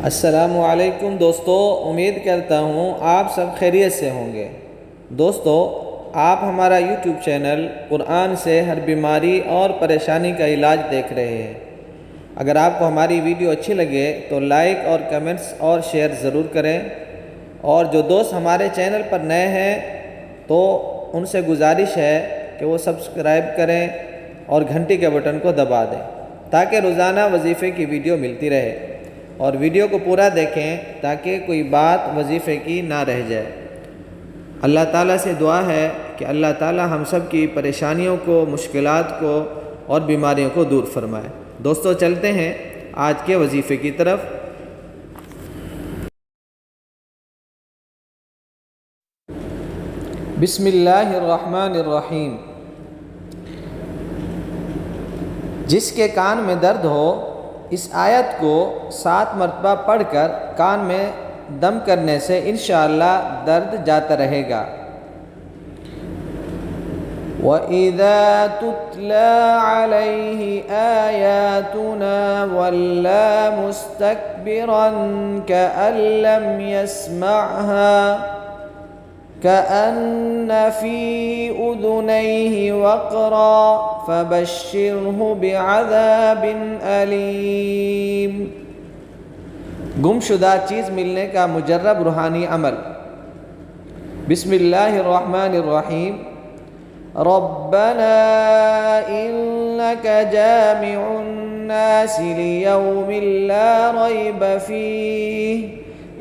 السلام علیکم دوستو، امید کرتا ہوں آپ سب خیریت سے ہوں گے۔ دوستو، آپ ہمارا یوٹیوب چینل قرآن سے ہر بیماری اور پریشانی کا علاج دیکھ رہے ہیں۔ اگر آپ کو ہماری ویڈیو اچھی لگے تو لائک اور کمنٹس اور شیئر ضرور کریں، اور جو دوست ہمارے چینل پر نئے ہیں تو ان سے گزارش ہے کہ وہ سبسکرائب کریں اور گھنٹی کے بٹن کو دبا دیں تاکہ روزانہ وظیفے کی ویڈیو ملتی رہے، اور ویڈیو کو پورا دیکھیں تاکہ کوئی بات وظیفے کی نہ رہ جائے۔ اللہ تعالیٰ سے دعا ہے کہ اللہ تعالیٰ ہم سب کی پریشانیوں کو، مشکلات کو اور بیماریوں کو دور فرمائے۔ دوستو، چلتے ہیں آج کے وظیفے کی طرف۔ بسم اللہ الرحمن الرحیم۔ جس کے کان میں درد ہو، اس آیت کو 7 مرتبہ پڑھ کر کان میں دم کرنے سے انشاءاللہ درد جاتا رہے گا۔ وَإِذَا تُتْلَى عَلَيْهِ آيَاتُنَا وَلَّى مُسْتَكْبِرًا كَأَن لَّمْ يَسْمَعْهَا كأن في أذنيه وقرا فبشره بعذاب أليم۔ گم شدہ چیز ملنے کا مجرب روحانی عمل۔ بسم اللہ الرحمن الرحیم۔ ربنا إنك جامع الناس ليوم لا ريب فيه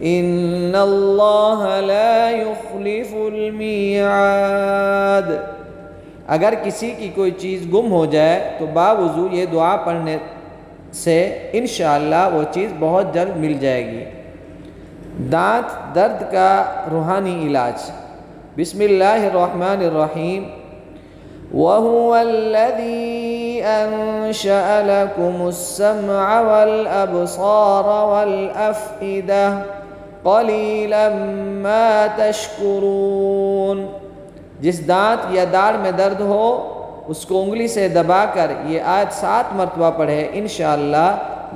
ان اللہ لا یخلف المیعاد۔ اگر کسی کی کوئی چیز گم ہو جائے تو باوضو یہ دعا پڑھنے سے انشاءاللہ وہ چیز بہت جلد مل جائے گی۔ دانت درد کا روحانی علاج۔ بسم اللہ الرحمن الرحیم۔ وَهُوَ الَّذِي أَنشَأَ لَكُمُ السَّمْعَ وَالْأَبْصَارَ وَالْأَفْئِدَةَ قَلِيلًا مَا تَشْكُرُونَ۔ جس دانت یا داڑھ میں درد ہو اس کو انگلی سے دبا کر یہ آیت 7 مرتبہ پڑھے، انشاءاللہ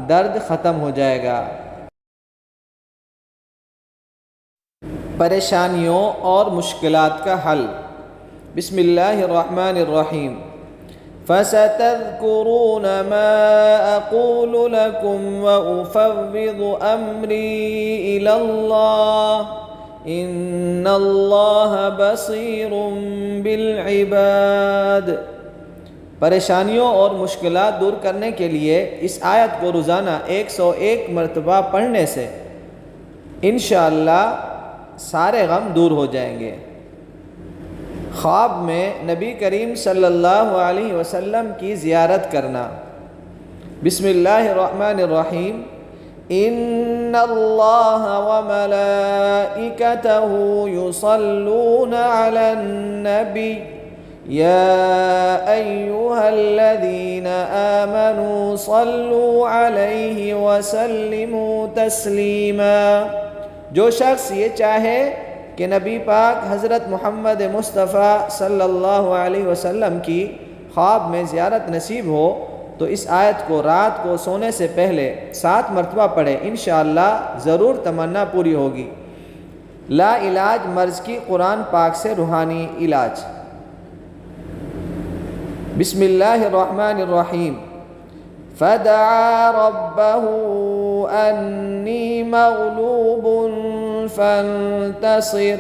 درد ختم ہو جائے گا۔ پریشانیوں اور مشکلات کا حل۔ بسم اللہ الرحمن الرحیم۔ فَسَتَذْكُرُونَ مَا أَقُولُ لَكُمْ وَأُفَوِّضُ أَمْرِي إِلَى اللَّهِ إِنَّ اللَّهَ بَصِيرٌ بِالْعِبَادِ۔ پریشانیوں اور مشکلات دور کرنے کے لیے اس آیت کو روزانہ 101 مرتبہ پڑھنے سے انشاءاللہ سارے غم دور ہو جائیں گے۔ خواب میں نبی کریم صلی اللہ علیہ وسلم کی زیارت کرنا۔ بسم اللہ الرحمن الرحیم۔ ان اللہ وملائکتہ یصلون علی النبی یا ایہا الذین آمنوا صلوا علیہ وسلموا تسلیما۔ جو شخص یہ چاہے کہ نبی پاک حضرت محمد مصطفیٰ صلی اللہ علیہ وسلم کی خواب میں زیارت نصیب ہو تو اس آیت کو رات کو سونے سے پہلے 7 مرتبہ پڑھے، انشاءاللہ ضرور تمنا پوری ہوگی۔ لا علاج مرض کی قرآن پاک سے روحانی علاج۔ بسم اللہ الرحمن الرحیم۔ فَدَعَا رَبَّهُ أَنِّي مَغْلُوبٌ فَانتَصِرْ